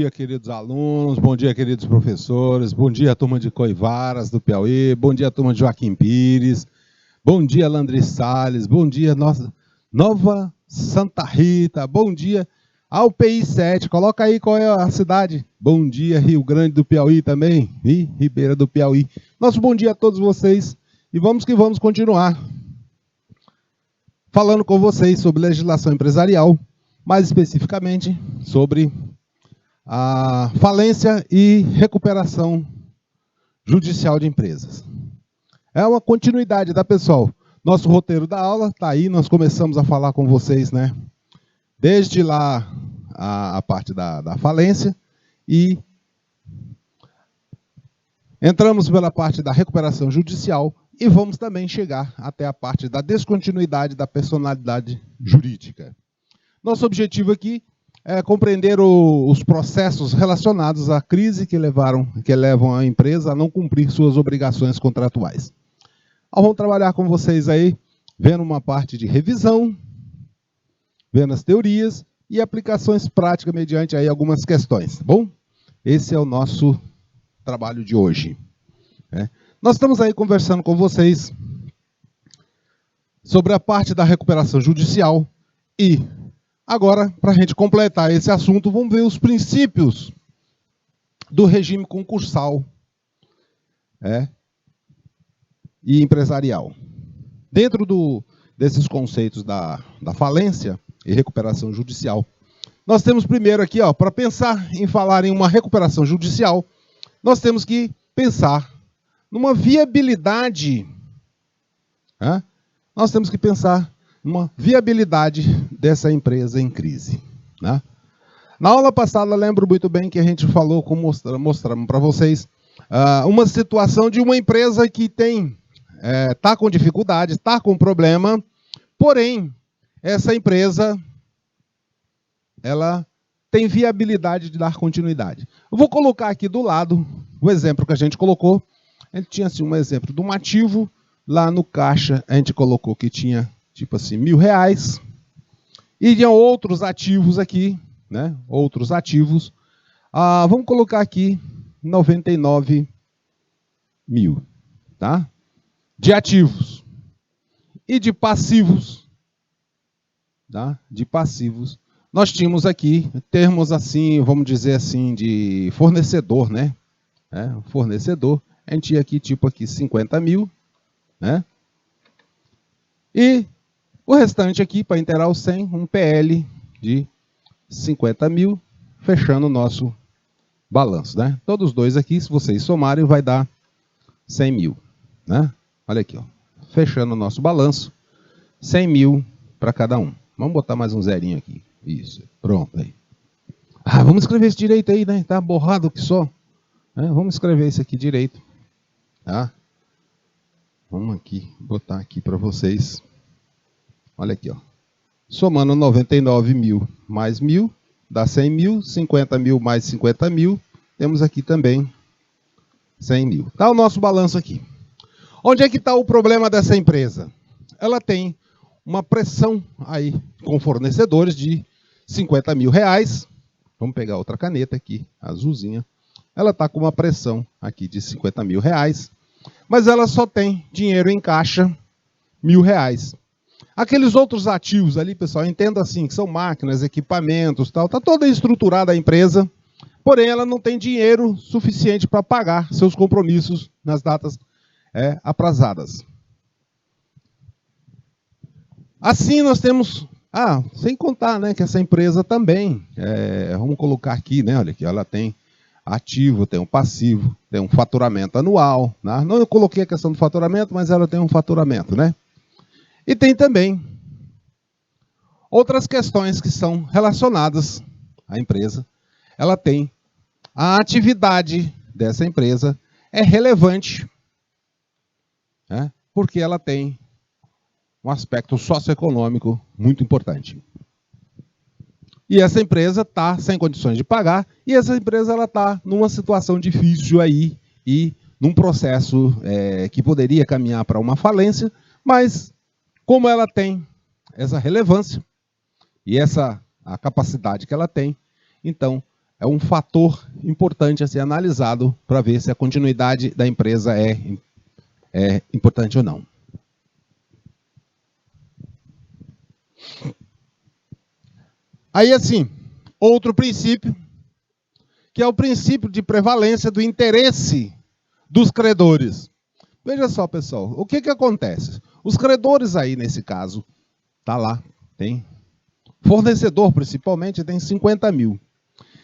dia, queridos alunos, bom dia, queridos professores, bom dia, turma de Coivaras, do Piauí, bom dia, turma de Joaquim Pires, bom dia, Landry Salles, bom dia, nossa Nova Santa Rita, bom dia ao PI 7, coloca aí qual é a cidade. Bom dia, Rio Grande do Piauí também, e Ribeira do Piauí. Nosso bom dia a todos vocês, e vamos que vamos continuar falando com vocês sobre legislação empresarial, mais especificamente sobre a falência e recuperação judicial de empresas. É uma continuidade, tá, pessoal? Nosso roteiro da aula está aí, nós começamos a falar com vocês, né? Desde lá a parte da falência e entramos pela parte da recuperação judicial e vamos também chegar até a parte da descontinuidade da personalidade jurídica. Nosso objetivo aqui é compreender os processos relacionados à crise que levam a empresa a não cumprir suas obrigações contratuais. Vamos trabalhar com vocês aí, vendo uma parte de revisão, vendo as teorias e aplicações práticas mediante aí algumas questões, tá bom? Esse é o nosso trabalho de hoje. Nós estamos aí conversando com vocês sobre a parte da recuperação judicial e agora, para a gente completar esse assunto, vamos ver os princípios do regime concursal e empresarial. Dentro desses conceitos da falência e recuperação judicial, nós temos primeiro aqui, para pensar em falar em uma recuperação judicial, nós temos que pensar numa viabilidade, nós temos que pensar uma viabilidade dessa empresa em crise. Na aula passada, lembro muito bem que a gente falou, mostramos para vocês, uma situação de uma empresa que está com dificuldade, está com problema, porém, essa empresa ela tem viabilidade de dar continuidade. Eu vou colocar aqui do lado o exemplo que a gente colocou. A gente tinha assim, um exemplo de um ativo, lá no caixa a gente colocou que tinha tipo assim, R$1.000, e tinha outros ativos aqui, né? Outros ativos. Vamos colocar aqui 99 mil, tá? De ativos. E de passivos, tá? De passivos. Nós tínhamos aqui termos assim, vamos dizer assim, de fornecedor, né? Fornecedor. A gente tinha aqui tipo aqui 50 mil, né? E o restante aqui, para inteirar o 100, um PL de 50 mil, fechando o nosso balanço, né? Todos os dois aqui, se vocês somarem, vai dar 100 mil, né? Olha aqui, fechando o nosso balanço, 100 mil para cada um. Vamos botar mais um zerinho aqui. Isso, pronto aí. Vamos escrever isso direito aí, né? Tá borrado que só. Vamos escrever isso aqui direito, tá? Vamos aqui, botar aqui para vocês. Olha aqui, somando 99 mil mais 1.000, dá 100 mil, 50 mil mais 50 mil, temos aqui também 100 mil. Está o nosso balanço aqui. Onde é que está o problema dessa empresa? Ela tem uma pressão aí com fornecedores de 50 mil reais. Vamos pegar outra caneta aqui, azulzinha. Ela está com uma pressão aqui de 50 mil reais, mas ela só tem dinheiro em caixa R$1.000. Aqueles outros ativos ali, pessoal, entenda assim, que são máquinas, equipamentos, tal, está toda estruturada a empresa, porém ela não tem dinheiro suficiente para pagar seus compromissos nas datas aprazadas. Assim nós temos, sem contar, né, que essa empresa também, vamos colocar aqui, né, olha aqui, ela tem ativo, tem um passivo, tem um faturamento anual, né? Não eu coloquei a questão do faturamento, mas ela tem um faturamento, né? E tem também outras questões que são relacionadas à empresa. Ela tem a atividade dessa empresa é relevante, né? Porque ela tem um aspecto socioeconômico muito importante. E essa empresa está sem condições de pagar, e essa empresa está numa situação difícil aí, e num processo que poderia caminhar para uma falência, mas como ela tem essa relevância e a capacidade que ela tem, então é um fator importante a ser analisado para ver se a continuidade da empresa é importante ou não. Aí, assim, outro princípio, que é o princípio de prevalência do interesse dos credores. Veja só, pessoal, o que acontece? Os credores aí, nesse caso, tá lá, tem fornecedor, principalmente, tem 50 mil.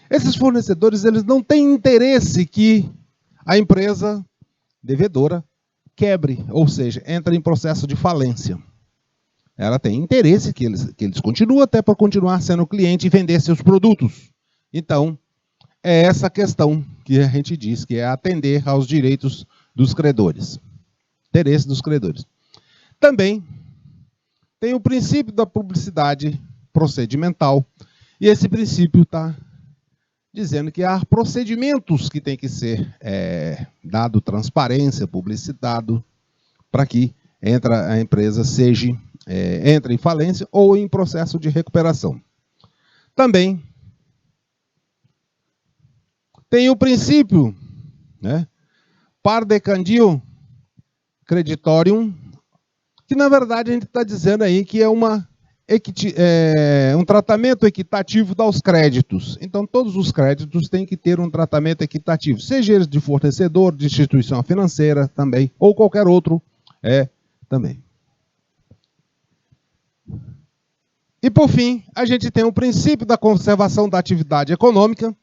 Esses fornecedores, eles não têm interesse que a empresa devedora quebre, ou seja, entre em processo de falência. Ela tem interesse que eles continuem até para continuar sendo cliente e vender seus produtos. Então, é essa questão que a gente diz, que é atender aos direitos dos credores. Interesse dos credores. Também tem o princípio da publicidade procedimental. E esse princípio está dizendo que há procedimentos que têm que ser dado transparência, publicitado, para que a empresa entre em falência ou em processo de recuperação. Também tem o princípio, par decandio creditorium, que na verdade a gente está dizendo aí que é um tratamento equitativo aos créditos. Então todos os créditos têm que ter um tratamento equitativo, seja eles de fornecedor, de instituição financeira também, ou qualquer outro também. E por fim, a gente tem o princípio da conservação da atividade econômica,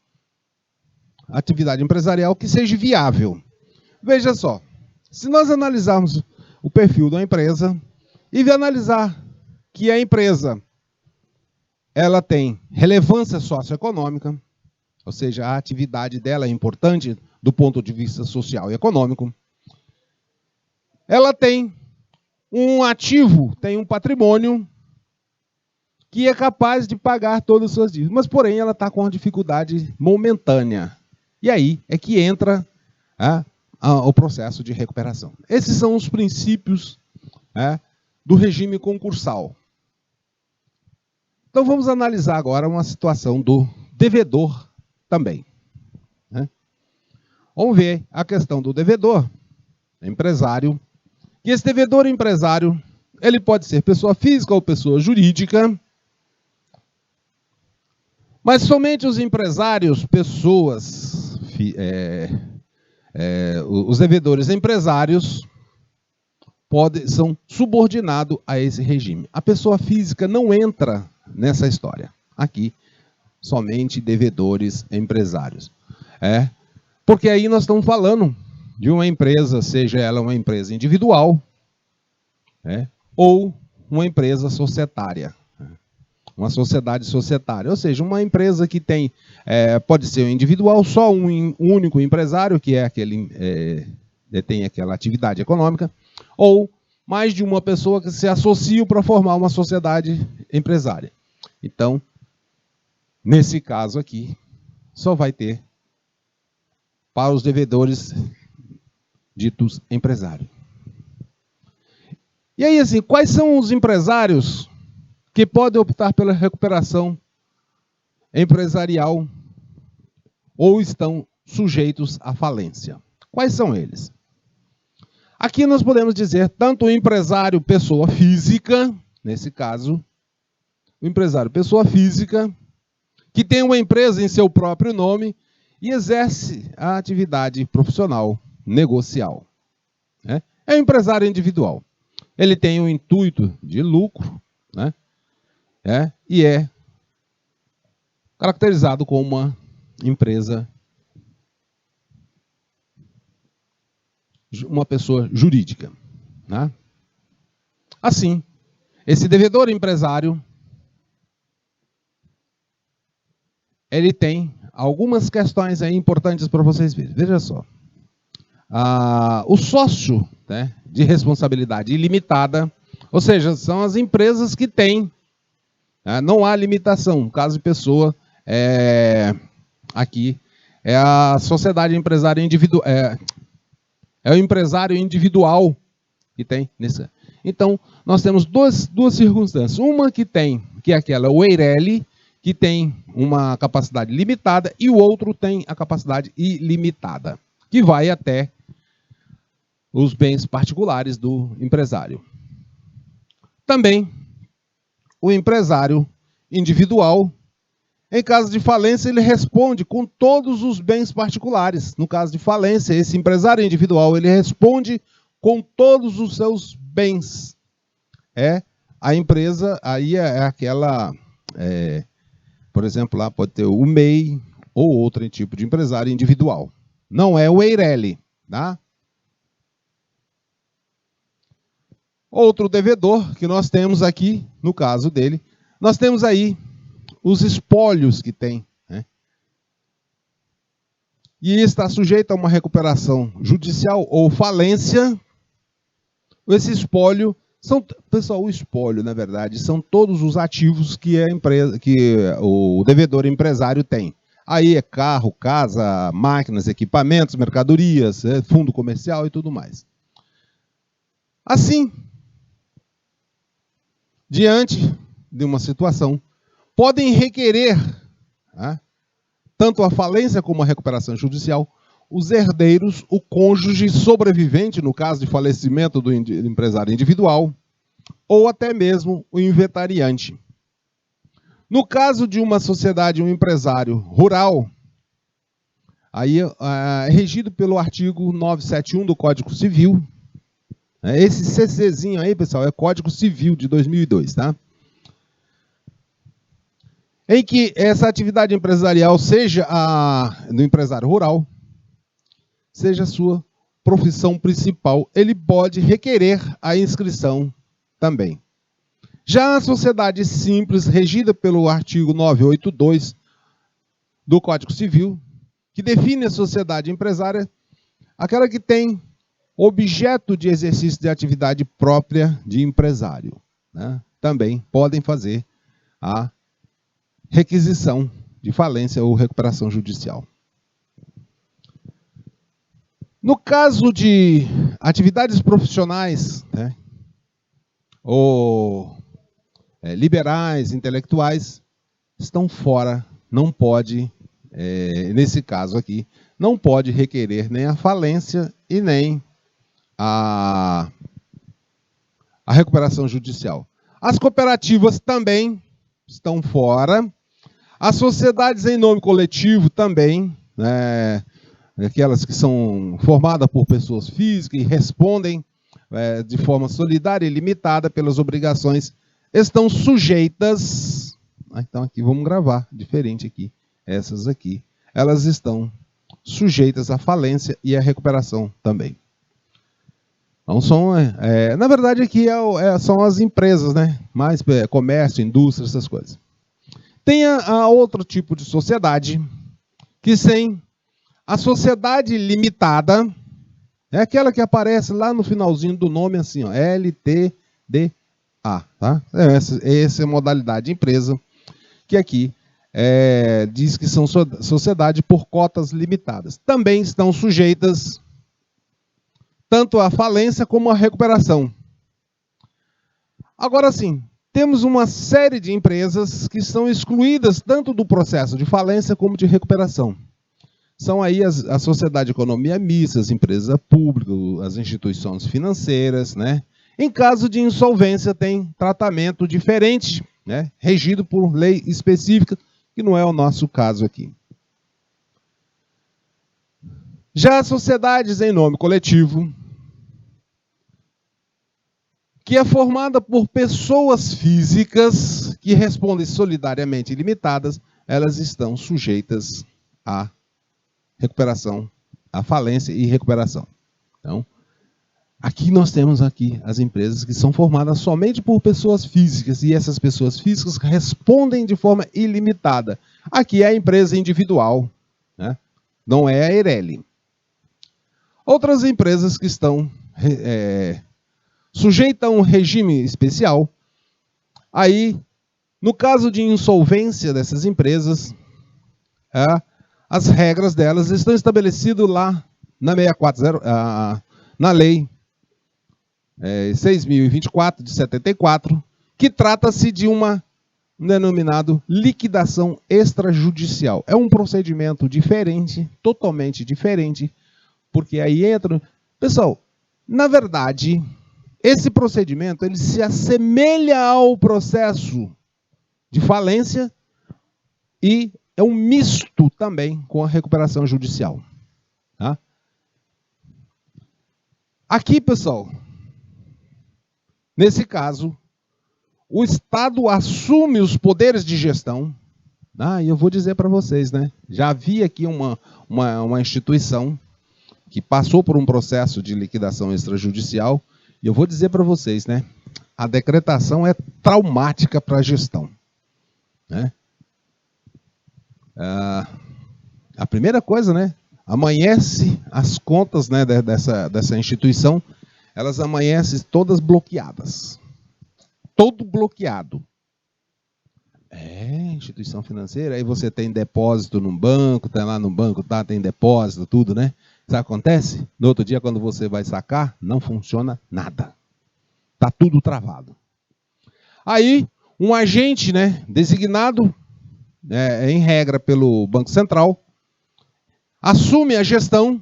atividade empresarial, que seja viável. Veja só, se nós analisarmos o perfil da empresa e analisar que a empresa ela tem relevância socioeconômica, ou seja, a atividade dela é importante do ponto de vista social e econômico, ela tem um ativo, tem um patrimônio que é capaz de pagar todas as suas dívidas, mas porém ela está com uma dificuldade momentânea. E aí é que entra o processo de recuperação. Esses são os princípios do regime concursal. Então vamos analisar agora uma situação do devedor também. Vamos ver a questão do devedor empresário. E esse devedor empresário, ele pode ser pessoa física ou pessoa jurídica, mas somente os empresários, os devedores empresários são subordinados a esse regime. A pessoa física não entra nessa história. Aqui, somente devedores empresários. Porque aí nós estamos falando de uma empresa, seja ela uma empresa individual, ou uma empresa societária. Uma sociedade societária, ou seja, uma empresa que tem, pode ser um individual, só um único empresário, que é aquele detém aquela atividade econômica, ou mais de uma pessoa que se associa para formar uma sociedade empresária. Então, nesse caso aqui, só vai ter para os devedores ditos empresários. E aí, assim, quais são os empresários que podem optar pela recuperação empresarial ou estão sujeitos à falência? Quais são eles? Aqui nós podemos dizer tanto o empresário pessoa física, nesse caso, o empresário pessoa física, que tem uma empresa em seu próprio nome e exerce a atividade profissional negocial. É um empresário individual. Ele tem o intuito de lucro, e é caracterizado como uma empresa, uma pessoa jurídica. Assim, esse devedor empresário, ele tem algumas questões aí importantes para vocês verem. Veja só. O sócio de responsabilidade ilimitada, ou seja, são as empresas que têm, não há limitação. No caso de pessoa, aqui é a sociedade empresária individual, é o empresário individual que tem nesse. Então, nós temos duas circunstâncias. Uma que tem, que é aquela, o EIRELI, que tem uma capacidade limitada e o outro tem a capacidade ilimitada, que vai até os bens particulares do empresário. Também, o empresário individual, em caso de falência, ele responde com todos os bens particulares. No caso de falência, esse empresário individual, ele responde com todos os seus bens. A empresa, aí é aquela, por exemplo, lá pode ter o MEI ou outro tipo de empresário individual. Não é o Eireli, tá? Outro devedor que nós temos aqui, no caso dele, nós temos aí os espólios que tem, né? E está sujeito a uma recuperação judicial ou falência. Esse espólio pessoal, o espólio, na verdade, são todos os ativos que o devedor empresário tem. Aí é carro, casa, máquinas, equipamentos, mercadorias, fundo comercial e tudo mais. Assim, diante de uma situação, podem requerer, tanto a falência como a recuperação judicial, os herdeiros, o cônjuge sobrevivente, no caso de falecimento do empresário individual, ou até mesmo o inventariante. No caso de uma sociedade, um empresário rural, aí é regido pelo artigo 971 do Código Civil. Esse CCzinho aí, pessoal, é Código Civil de 2002, tá? Em que essa atividade empresarial, seja a do empresário rural, seja a sua profissão principal, ele pode requerer a inscrição também. Já a sociedade simples, regida pelo artigo 982 do Código Civil, que define a sociedade empresária, aquela que tem objeto de exercício de atividade própria de empresário, né? Também podem fazer a requisição de falência ou recuperação judicial. No caso de atividades profissionais, né, ou liberais, intelectuais, estão fora, não pode, nesse caso aqui, não pode requerer nem a falência e nem a recuperação judicial. As cooperativas também estão fora. As sociedades em nome coletivo também, né, aquelas que são formadas por pessoas físicas e respondem de forma solidária e limitada pelas obrigações, estão sujeitas. Então aqui vamos gravar diferente aqui. Essas aqui, elas estão sujeitas à falência e à recuperação também. Então são, na verdade aqui são as empresas, né? Mais comércio, indústria, essas coisas. Tem a outro tipo de sociedade, que tem a sociedade limitada, é aquela que aparece lá no finalzinho do nome assim, ó, LTDA, tá? Essa é a modalidade de empresa, que aqui diz que são sociedade por cotas limitadas. Também estão sujeitas tanto à falência como à recuperação. Agora sim, temos uma série de empresas que são excluídas tanto do processo de falência como de recuperação. São aí a sociedade de economia mista, as empresas públicas, as instituições financeiras, né? Em caso de insolvência tem tratamento diferente, né? Regido por lei específica, que não é o nosso caso aqui. Já as sociedades em nome coletivo, que é formada por pessoas físicas que respondem solidariamente limitadas, elas estão sujeitas à recuperação, à falência e recuperação. Então, aqui nós temos aqui as empresas que são formadas somente por pessoas físicas, e essas pessoas físicas respondem de forma ilimitada. Aqui é a empresa individual, né? Não é a Eireli. Outras empresas que estão sujeitas a um regime especial, aí, no caso de insolvência dessas empresas, as regras delas estão estabelecidas lá na 640, na lei 6.024 de 74, que trata-se de um denominado liquidação extrajudicial. É um procedimento diferente, totalmente diferente, porque aí entra... Pessoal, na verdade, esse procedimento ele se assemelha ao processo de falência e é um misto também com a recuperação judicial. Tá? Aqui, pessoal, nesse caso, o Estado assume os poderes de gestão. E eu vou dizer para vocês, né? Já havia aqui uma instituição que passou por um processo de liquidação extrajudicial, e eu vou dizer para vocês, né? A decretação é traumática para a gestão. Né? A primeira coisa, né? Amanhece as contas, né, dessa instituição, elas amanhecem todas bloqueadas. Todo bloqueado. Instituição financeira, aí você tem depósito no banco, tá lá no banco, tem depósito, tudo, né? Isso acontece? No outro dia, quando você vai sacar, não funciona nada. Tá tudo travado. Aí, um agente, né, designado, em regra pelo Banco Central, assume a gestão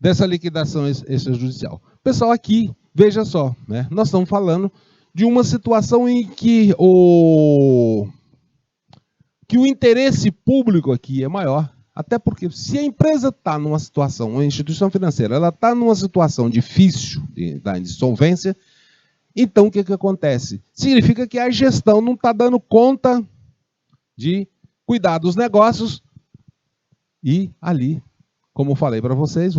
dessa liquidação extrajudicial. Pessoal, aqui, veja só, né, nós estamos falando de uma situação em que o interesse público aqui é maior, até porque se a empresa está numa situação, uma instituição financeira, ela está numa situação difícil da insolvência, então o que acontece? Significa que a gestão não está dando conta de cuidar dos negócios e ali, como eu falei para vocês,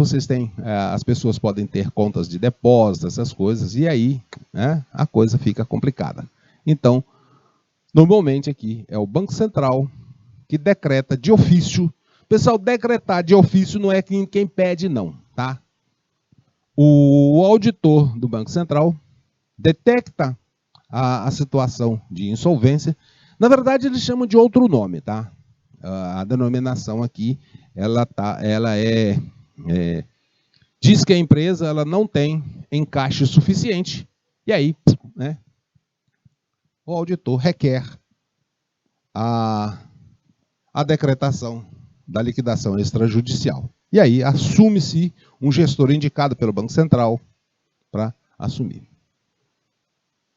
as pessoas podem ter contas de depósito, essas coisas, e aí, né, a coisa fica complicada. Então, normalmente aqui é o Banco Central que decreta de ofício. Pessoal, decretar de ofício não é quem pede, não, tá? O auditor do Banco Central detecta a situação de insolvência. Na verdade, eles chamam de outro nome, tá? A denominação aqui, diz que a empresa ela não tem encaixe suficiente, e aí, né, o auditor requer a decretação da liquidação extrajudicial. E aí, assume-se um gestor indicado pelo Banco Central para assumir.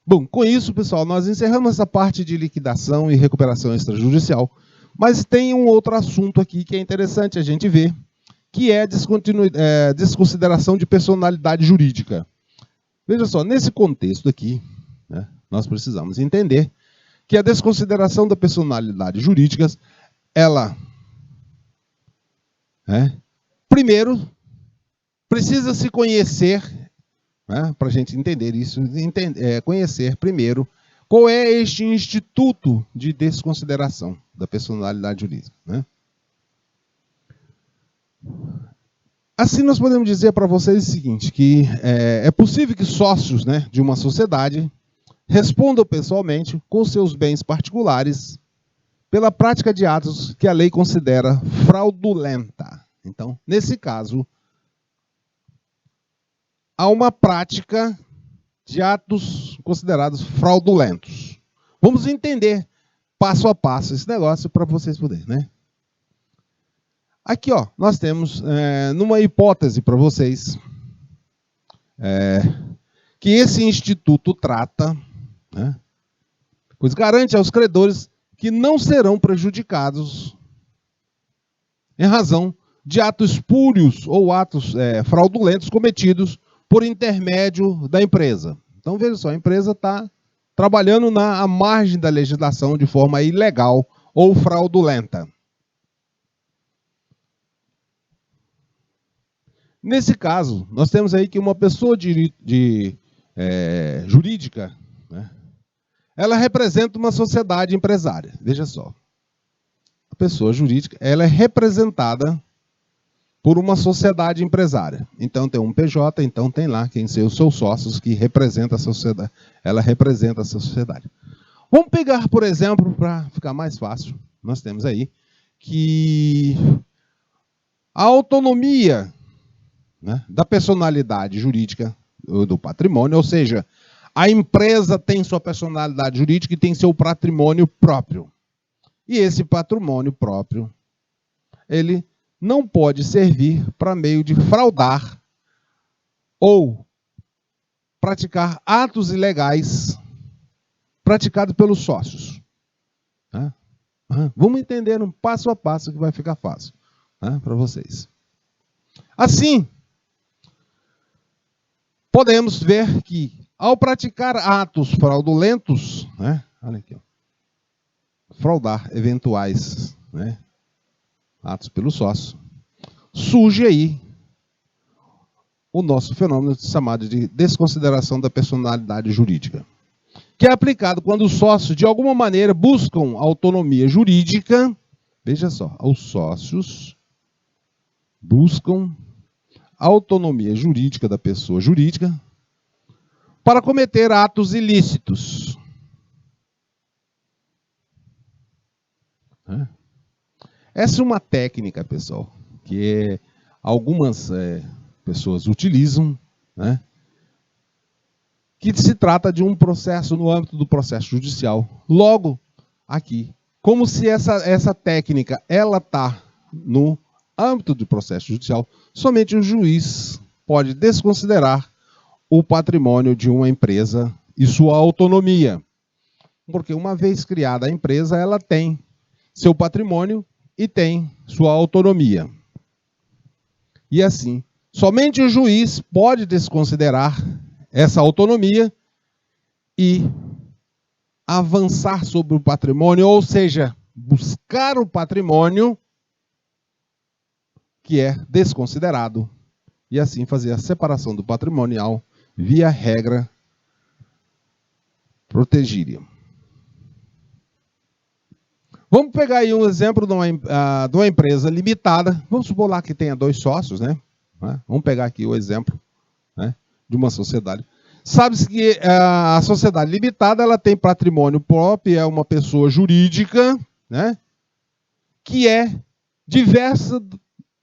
Bom, com isso, pessoal, nós encerramos essa parte de liquidação e recuperação extrajudicial, mas tem um outro assunto aqui que é interessante a gente ver, que é desconsideração de personalidade jurídica. Veja só, nesse contexto aqui, né, nós precisamos entender que a desconsideração da personalidade jurídica, ela, primeiro, precisa se conhecer, para a gente entender isso, conhecer primeiro qual é este instituto de desconsideração da personalidade jurídica. Né? Assim nós podemos dizer para vocês o seguinte, que é possível que sócios, né, de uma sociedade respondam pessoalmente com seus bens particulares pela prática de atos que a lei considera fraudulenta. Então, nesse caso, há uma prática de atos considerados fraudulentos. Vamos entender passo a passo esse negócio para vocês poderem, né? Aqui, ó, nós temos numa hipótese para vocês que esse instituto trata, né, pois garante aos credores que não serão prejudicados em razão de atos espúrios ou atos fraudulentos cometidos por intermédio da empresa. Então, veja só, a empresa está trabalhando à margem da legislação de forma ilegal ou fraudulenta. Nesse caso, nós temos aí que uma pessoa jurídica, né, ela representa uma sociedade empresária. Veja só, a pessoa jurídica ela é representada por uma sociedade empresária. Então tem um PJ, então tem lá quem são os seus sócios que representa a sociedade. Ela representa a sociedade. Vamos pegar, por exemplo, para ficar mais fácil, nós temos aí que a autonomia, né, da personalidade jurídica do patrimônio, ou seja, A empresa tem sua personalidade jurídica e tem seu patrimônio próprio. E esse patrimônio próprio, ele não pode servir para meio de fraudar ou praticar atos ilegais praticados pelos sócios. Vamos entender um passo a passo que vai ficar fácil para vocês. Assim, podemos ver que, ao praticar atos fraudulentos, olha aqui, fraudar eventuais atos pelo sócio, surge aí o nosso fenômeno chamado de desconsideração da personalidade jurídica, que é aplicado quando os sócios, de alguma maneira, buscam autonomia jurídica. Veja só, os sócios buscam autonomia jurídica da pessoa jurídica para cometer atos ilícitos. Essa é uma técnica, pessoal, que algumas pessoas utilizam, que se trata de um processo no âmbito do processo judicial. Logo, aqui, como se essa técnica ela está no âmbito do processo judicial, somente o juiz pode desconsiderar o patrimônio de uma empresa e sua autonomia. Porque uma vez criada a empresa, ela tem seu patrimônio e tem sua autonomia. E assim, somente o juiz pode desconsiderar essa autonomia e avançar sobre o patrimônio, ou seja, buscar o patrimônio que é desconsiderado e assim fazer a separação do patrimonial via regra protegida. Vamos pegar aí um exemplo de uma empresa limitada. Vamos supor lá que tenha 2 sócios, Vamos pegar aqui o exemplo de uma sociedade. Sabe-se que a sociedade limitada ela tem patrimônio próprio, é uma pessoa jurídica, que é diversa.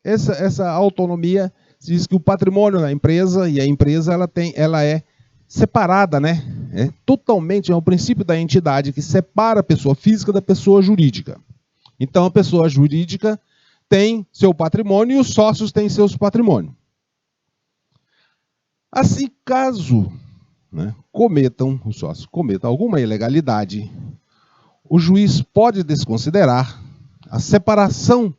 Essa autonomia diz que o patrimônio da empresa e a empresa ela é separada, Totalmente é o princípio da entidade que separa a pessoa física da pessoa jurídica. Então a pessoa jurídica tem seu patrimônio e os sócios têm seus patrimônios. Assim, caso os sócios cometam alguma ilegalidade, o juiz pode desconsiderar a separação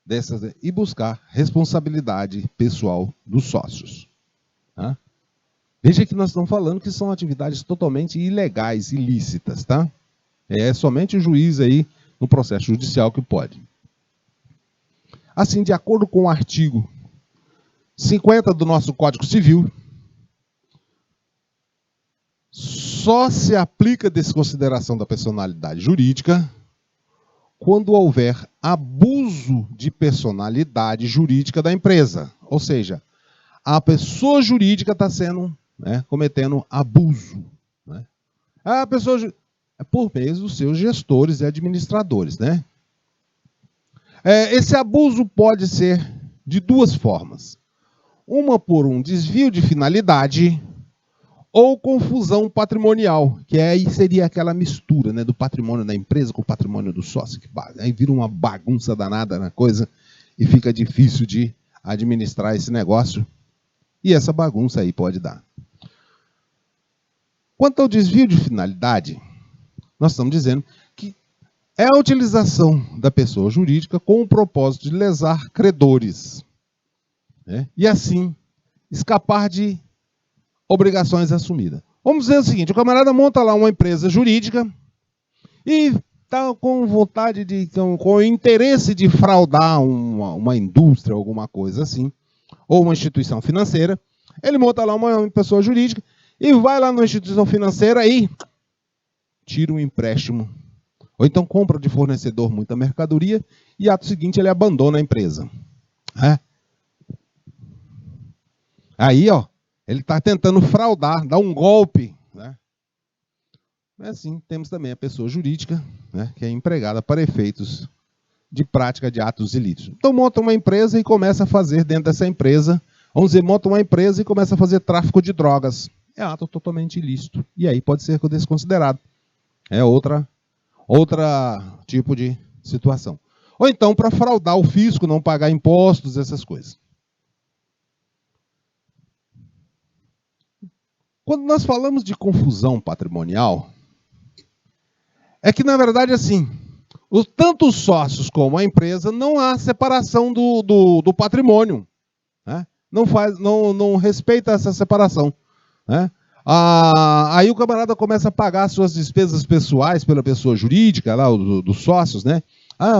dessas e buscar responsabilidade pessoal dos sócios. Veja que nós estamos falando que são atividades totalmente ilegais, ilícitas, É somente o juiz aí no processo judicial que pode. Assim, de acordo com o artigo 50 do nosso Código Civil, só se aplica desconsideração da personalidade jurídica quando houver abuso de personalidade jurídica da empresa. Ou seja, a pessoa jurídica está cometendo abuso. A pessoa por meio dos seus gestores e administradores. Esse abuso pode ser de 2 formas. Uma por um desvio de finalidade ou confusão patrimonial, que aí seria aquela mistura do patrimônio da empresa com o patrimônio do sócio. Aí vira uma bagunça danada na coisa e fica difícil de administrar esse negócio. E essa bagunça aí pode dar. Quanto ao desvio de finalidade, nós estamos dizendo que é a utilização da pessoa jurídica com o propósito de lesar credores. E assim, escapar de obrigações assumidas. Vamos dizer o seguinte, o camarada monta lá uma empresa jurídica e está com vontade, com o interesse de fraudar uma indústria, alguma coisa assim, ou uma instituição financeira. Ele monta lá uma pessoa jurídica e vai lá na instituição financeira e tira um empréstimo. Ou então compra de fornecedor muita mercadoria e, ato seguinte, ele abandona a empresa. Aí, ele está tentando fraudar, dar um golpe. Assim, temos também a pessoa jurídica, que é empregada para efeitos de prática de atos ilícitos. Então, monta uma empresa e começa a fazer dentro dessa empresa, vamos dizer, monta uma empresa e começa a fazer tráfico de drogas. é ato totalmente ilícito. E aí pode ser desconsiderado. É outra tipo de situação. Ou então para fraudar o fisco, não pagar impostos, essas coisas. Quando nós falamos de confusão patrimonial, é que, na verdade, assim, tanto os sócios como a empresa, não há separação do patrimônio. Né? Não respeita essa separação. Né? Aí o camarada começa a pagar suas despesas pessoais pela pessoa jurídica, lá, dos sócios, né?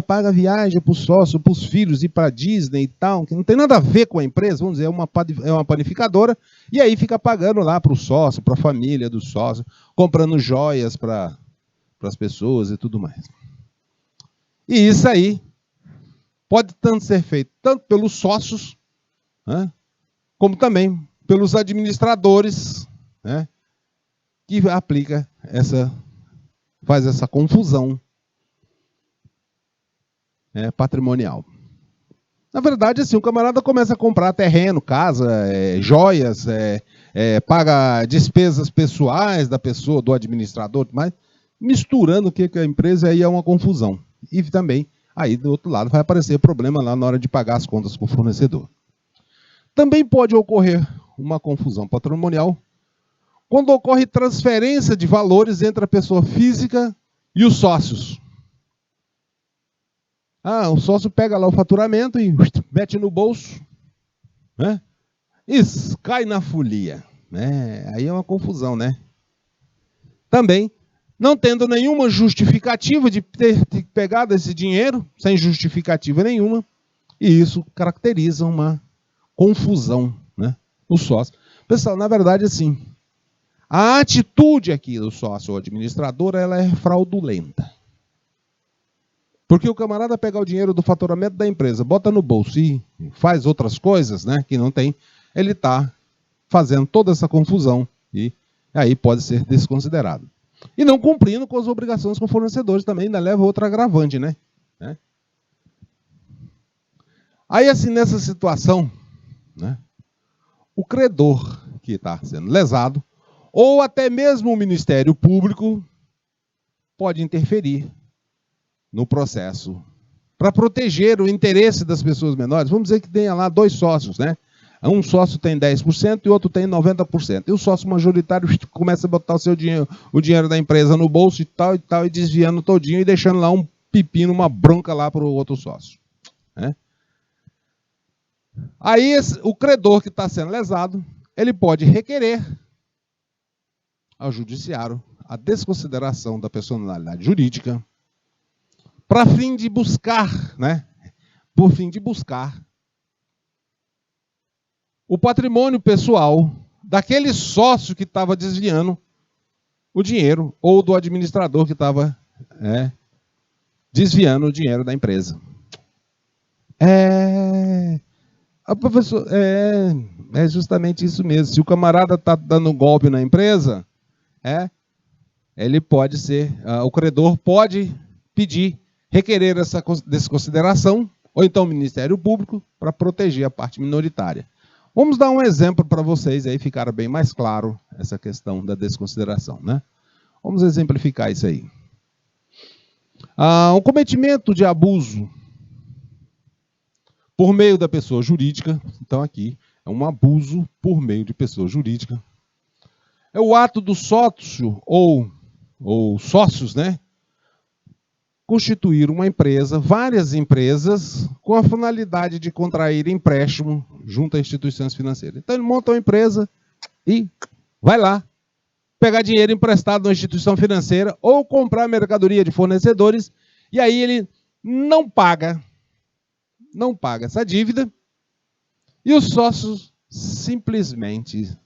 Paga viagem para o sócio, para os filhos, ir para Disney e tal, que não tem nada a ver com a empresa, vamos dizer, é uma panificadora, e aí fica pagando lá para o sócio, para a família do sócio, comprando joias para as pessoas e tudo mais. E isso aí pode tanto ser feito tanto pelos sócios, né, como também pelos administradores, né, que aplica faz essa confusão patrimonial. Na verdade, assim, o camarada começa a comprar terreno, casa, joias, paga despesas pessoais da pessoa, do administrador, mas misturando o que é a empresa, aí é uma confusão. E também, aí do outro lado, vai aparecer problema lá na hora de pagar as contas com o fornecedor. Também pode ocorrer uma confusão patrimonial quando ocorre transferência de valores entre a pessoa física e os sócios. O sócio pega lá o faturamento e mete no bolso, né? Isso, cai na folia. Aí é uma confusão, né? Também, não tendo nenhuma justificativa de ter pegado esse dinheiro, sem justificativa nenhuma, e isso caracteriza uma confusão, né, no sócio. Pessoal, na verdade, assim, a atitude aqui do sócio ou administrador, ela é fraudulenta. Porque o camarada pegar o dinheiro do faturamento da empresa, bota no bolso e faz outras coisas, né, que não tem, ele está fazendo toda essa confusão e aí pode ser desconsiderado. E não cumprindo com as obrigações com fornecedores também, ainda leva outra agravante, né? Aí, assim, nessa situação, né, o credor que está sendo lesado, ou até mesmo o Ministério Público, pode interferir no processo para proteger o interesse das pessoas menores. Vamos dizer que tenha lá 2 sócios, né? Um sócio tem 10% e o outro tem 90%. E o sócio majoritário começa a botar o dinheiro da empresa no bolso e tal, e desviando todinho e deixando lá um pepino, uma bronca lá para o outro sócio. Né? Aí o credor que está sendo lesado, ele pode requerer ao judiciário a desconsideração da personalidade jurídica para fim de buscar, né? Por fim de buscar o patrimônio pessoal daquele sócio que estava desviando o dinheiro ou do administrador que estava desviando o dinheiro da empresa. Professor, é justamente isso mesmo. Se o camarada está dando golpe na empresa, ele pode ser, o credor pode pedir, requerer essa desconsideração, ou então o Ministério Público, para proteger a parte minoritária. Vamos dar um exemplo para vocês, aí ficar bem mais claro essa questão da desconsideração, né? Vamos exemplificar isso aí. Um cometimento de abuso por meio da pessoa jurídica, então aqui é um abuso por meio de pessoa jurídica. É o ato do sócio ou sócios, né, constituir uma empresa, várias empresas, com a finalidade de contrair empréstimo junto a instituições financeiras. Então ele monta uma empresa e vai lá pegar dinheiro emprestado na instituição financeira ou comprar mercadoria de fornecedores, e aí ele não paga essa dívida e os sócios simplesmente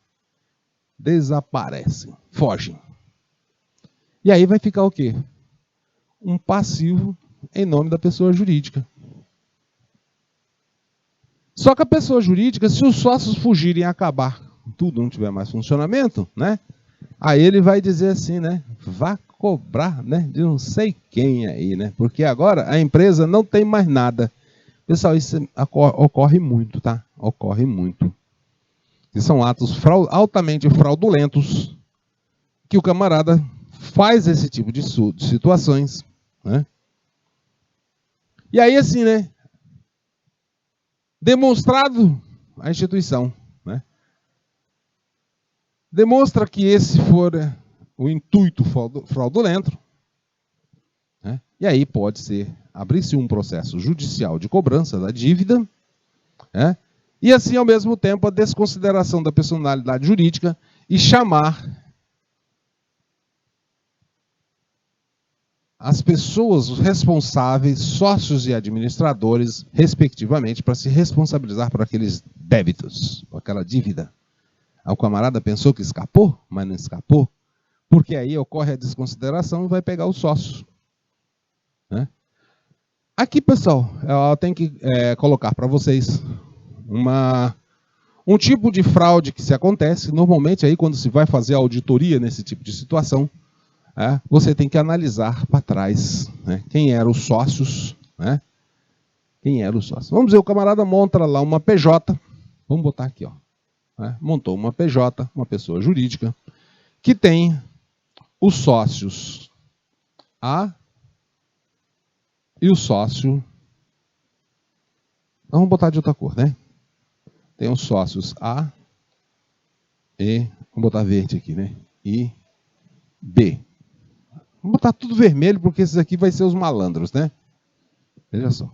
desaparecem, fogem. E aí vai ficar o quê? Um passivo em nome da pessoa jurídica. Só que a pessoa jurídica, se os sócios fugirem e acabar, tudo não tiver mais funcionamento, né? Aí ele vai dizer assim, né? Vá cobrar, né, de não sei quem aí, né? Porque agora a empresa não tem mais nada. Pessoal, isso ocorre muito, tá? Ocorre muito. que são atos altamente fraudulentos, que o camarada faz esse tipo de situações, né? E aí, assim, né? Demonstrado a instituição, né? Demonstra que esse for o intuito fraudulento, né? E aí pode abrir-se um processo judicial de cobrança da dívida, né? E assim, ao mesmo tempo, a desconsideração da personalidade jurídica e chamar as pessoas, os responsáveis, sócios e administradores, respectivamente, para se responsabilizar por aqueles débitos, por aquela dívida. O camarada pensou que escapou, mas não escapou, porque aí ocorre a desconsideração e vai pegar os sócios, né? Aqui, pessoal, eu tenho que colocar para vocês um tipo de fraude que se acontece, normalmente aí quando se vai fazer auditoria nesse tipo de situação, você tem que analisar para trás, né, quem eram os sócios, né? Quem eram os sócios. Vamos dizer, o camarada monta lá uma PJ, vamos botar aqui, ó, né? Montou uma PJ, uma pessoa jurídica, que tem os sócios A e o sócio... Vamos botar de outra cor, né? Tem os sócios A e... Vamos botar verde aqui, né? E B. Vamos botar tudo vermelho, porque esses aqui vai ser os malandros, né? Veja só.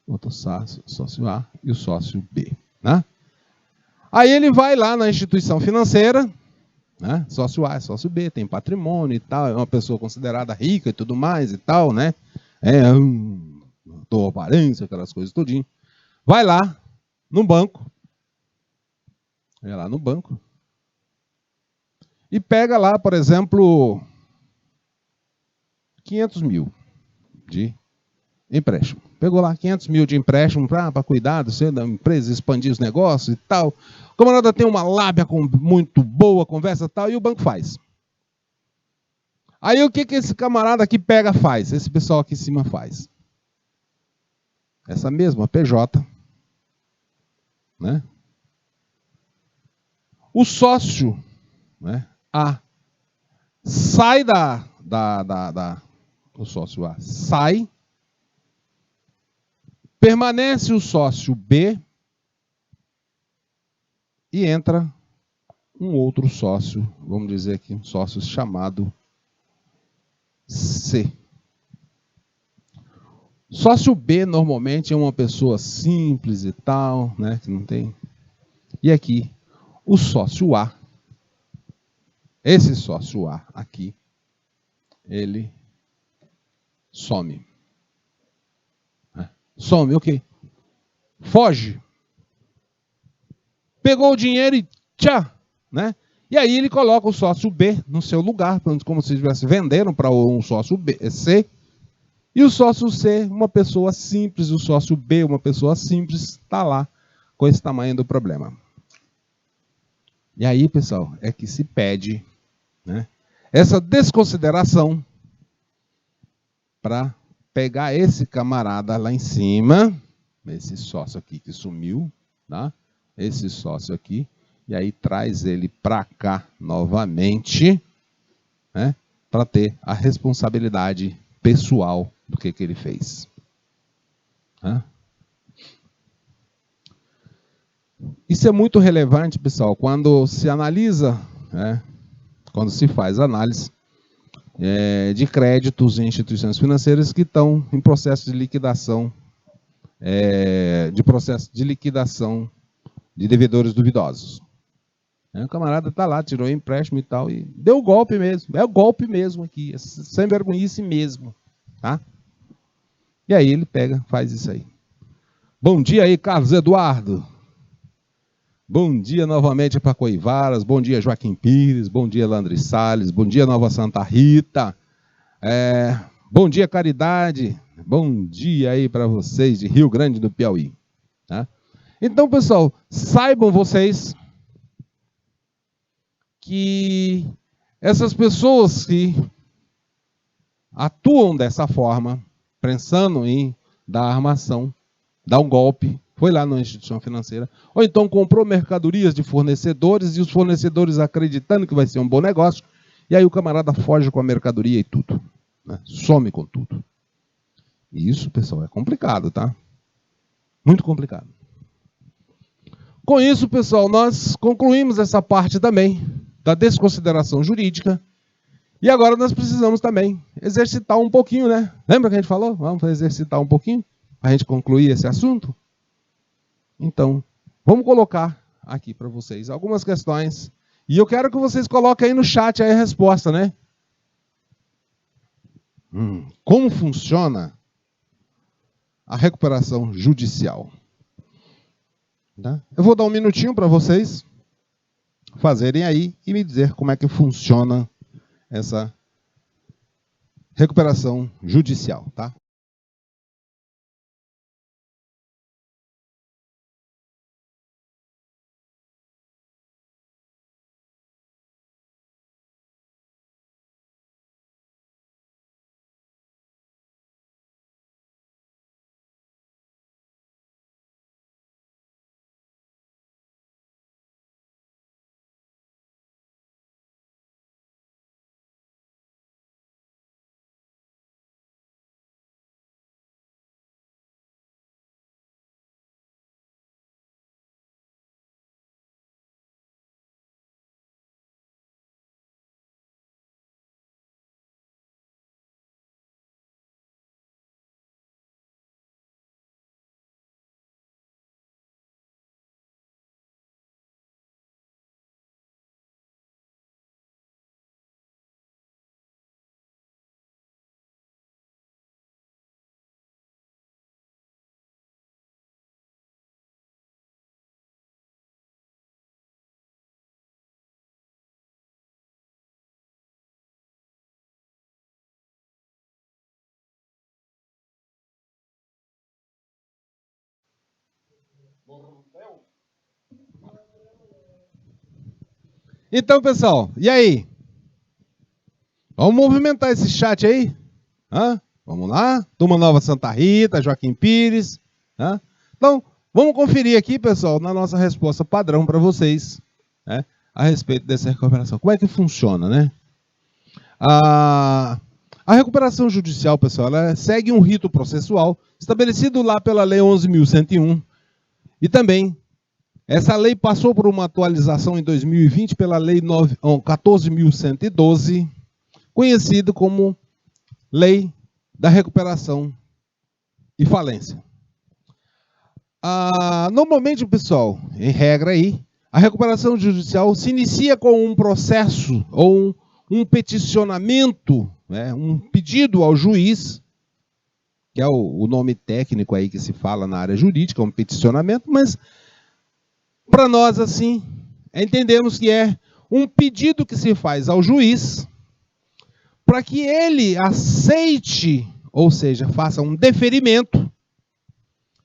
Botou sócio A e o sócio B, né? Aí ele vai lá na instituição financeira, né? Sócio A, sócio B, tem patrimônio e tal, é uma pessoa considerada rica e tudo mais e tal, né? Aparência, aquelas coisas tudinho. Vai lá no banco. Vai lá no banco. E pega lá, por exemplo, 500 mil de empréstimo. Pegou lá 500 mil de empréstimo para cuidar da empresa, expandir os negócios e tal. O camarada tem uma lábia muito boa, conversa e tal, e o banco faz. Aí o que esse camarada aqui pega faz? Esse pessoal aqui em cima faz. Essa mesma PJ, né? O sócio, né, A, sai o sócio A sai, permanece o sócio B e entra um outro sócio, vamos dizer aqui, um sócio chamado C. Sócio B normalmente é uma pessoa simples e tal, né, que não tem. E aqui, o sócio A, esse sócio A aqui, ele some. Some, o quê? Foge. Pegou o dinheiro e tchá, né? E aí ele coloca o sócio B no seu lugar, como se estivesse vendendo para um sócio B, C. E o sócio C, uma pessoa simples, o sócio B, uma pessoa simples, está lá com esse tamanho do problema. E aí, pessoal, é que se pede, né, essa desconsideração para pegar esse camarada lá em cima, esse sócio aqui que sumiu, tá? Esse sócio aqui, e aí traz ele para cá novamente, né, para ter a responsabilidade pessoal do que ele fez. Isso é muito relevante, pessoal, quando se analisa, né, quando se faz análise de créditos em instituições financeiras que estão em processo de liquidação, de devedores duvidosos. O camarada está lá, tirou empréstimo e tal, e deu o golpe mesmo. É o golpe mesmo aqui, é sem vergonhice mesmo. Tá? E aí ele pega, faz isso aí. Bom dia aí, Carlos Eduardo. Bom dia novamente para Coivaras, bom dia Joaquim Pires, bom dia Landry Salles, bom dia Nova Santa Rita, bom dia Caridade, bom dia aí para vocês de Rio Grande do Piauí. Tá? Então, pessoal, saibam vocês que essas pessoas que atuam dessa forma, pensando em dar armação, dar um golpe, foi lá na instituição financeira, ou então comprou mercadorias de fornecedores e os fornecedores acreditando que vai ser um bom negócio, e aí o camarada foge com a mercadoria e tudo, né? Some com tudo. E isso, pessoal, é complicado, tá? Muito complicado. Com isso, pessoal, nós concluímos essa parte também da desconsideração jurídica. E agora nós precisamos também exercitar um pouquinho, né? Lembra que a gente falou? Vamos exercitar um pouquinho para a gente concluir esse assunto? Então, vamos colocar aqui para vocês algumas questões. E eu quero que vocês coloquem aí no chat aí a resposta, né? Como funciona a recuperação judicial? Tá? Eu vou dar um minutinho para vocês fazerem aí e me dizer como é que funciona essa recuperação judicial, tá? Então, pessoal, e aí? Vamos movimentar esse chat aí? Hã? Vamos lá? Turma Nova Santa Rita, Joaquim Pires. Hã? Então, vamos conferir aqui, pessoal, na nossa resposta padrão para vocês, né, a respeito dessa recuperação. Como é que funciona, né? A recuperação judicial, pessoal, ela segue um rito processual estabelecido lá pela Lei 11.101 e também essa lei passou por uma atualização em 2020 pela Lei 14.112, conhecido como Lei da Recuperação e Falência. Normalmente, pessoal, em regra aí, a recuperação judicial se inicia com um processo ou um peticionamento, né, um pedido ao juiz, que é o nome técnico aí que se fala na área jurídica, um peticionamento, mas para nós, assim, entendemos que é um pedido que se faz ao juiz para que ele aceite, ou seja, faça um deferimento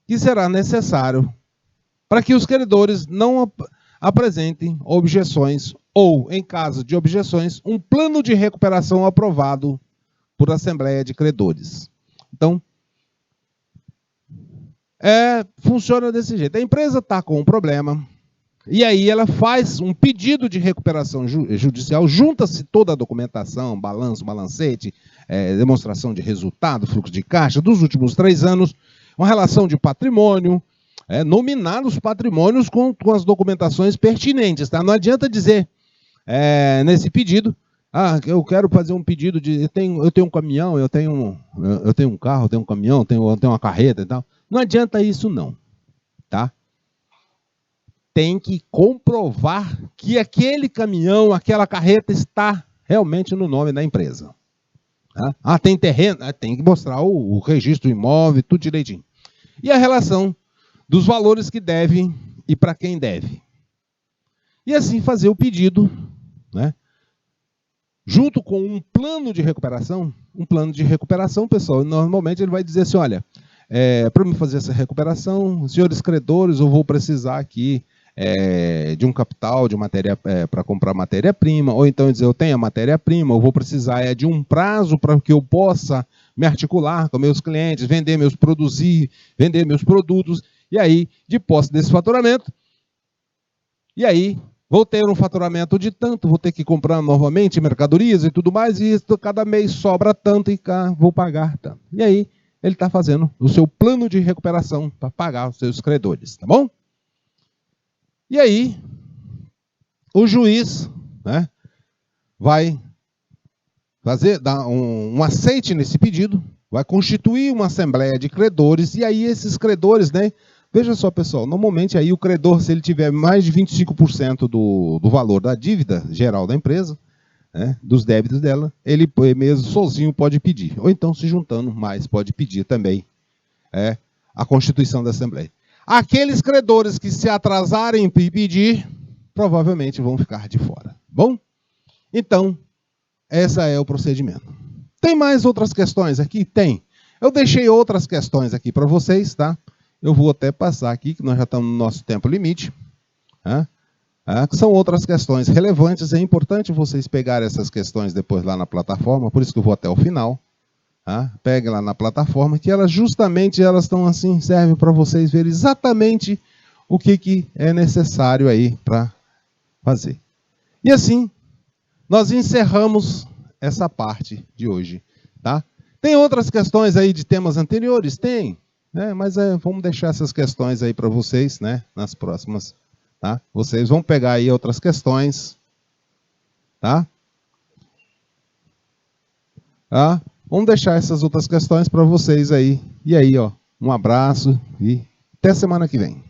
que será necessário para que os credores não apresentem objeções ou, em caso de objeções, um plano de recuperação aprovado por Assembleia de Credores. Então, funciona desse jeito. A empresa está com um problema, e aí ela faz um pedido de recuperação judicial, junta-se toda a documentação, balanço, balancete, demonstração de resultado, fluxo de caixa dos últimos 3 anos, uma relação de patrimônio, nominar os patrimônios com as documentações pertinentes. Tá? Não adianta dizer nesse pedido, eu quero fazer um pedido de... Eu tenho um caminhão, eu tenho um carro, eu tenho um caminhão, eu tenho uma carreta e tal. Não adianta isso não, tá? Tem que comprovar que aquele caminhão, aquela carreta está realmente no nome da empresa. Tá? Tem terreno? Tem que mostrar o registro do imóvel, tudo direitinho. E a relação dos valores que deve e para quem deve. E assim fazer o pedido, né? Junto com um plano de recuperação. Um plano de recuperação, pessoal, normalmente ele vai dizer assim, olha, para me fazer essa recuperação, senhores credores, eu vou precisar aqui de um capital, de matéria para comprar matéria-prima, ou então dizer, eu tenho a matéria-prima, eu vou precisar de um prazo para que eu possa me articular com meus clientes, vender meus produtos, E aí, de posse desse faturamento, e aí vou ter um faturamento de tanto, vou ter que comprar novamente mercadorias e tudo mais, e cada mês sobra tanto e vou pagar tanto. E aí ele está fazendo o seu plano de recuperação para pagar os seus credores, tá bom? E aí o juiz, né, vai dar um aceite nesse pedido, vai constituir uma assembleia de credores, e aí esses credores, né, veja só, pessoal, normalmente aí o credor, se ele tiver mais de 25% do valor da dívida geral da empresa, né, dos débitos dela, ele mesmo sozinho pode pedir, ou então se juntando mais pode pedir também a constituição da assembleia. Aqueles credores que se atrasarem em pedir, provavelmente vão ficar de fora. Bom? Então, esse é o procedimento. Tem mais outras questões aqui? Tem. Eu deixei outras questões aqui para vocês, tá? Eu vou até passar aqui, que nós já estamos no nosso tempo limite. Que são outras questões relevantes. É importante vocês pegarem essas questões depois lá na plataforma, por isso que eu vou até o final. Pegue lá na plataforma, que elas justamente elas estão assim, servem para vocês verem exatamente o que é necessário aí para fazer. E assim, nós encerramos essa parte de hoje, tá? Tem outras questões aí de temas anteriores? Tem, né? Mas vamos deixar essas questões aí para vocês, né? Nas próximas, tá? Vocês vão pegar aí outras questões, tá? Vamos deixar essas outras questões para vocês aí. E aí, ó, um abraço e até semana que vem.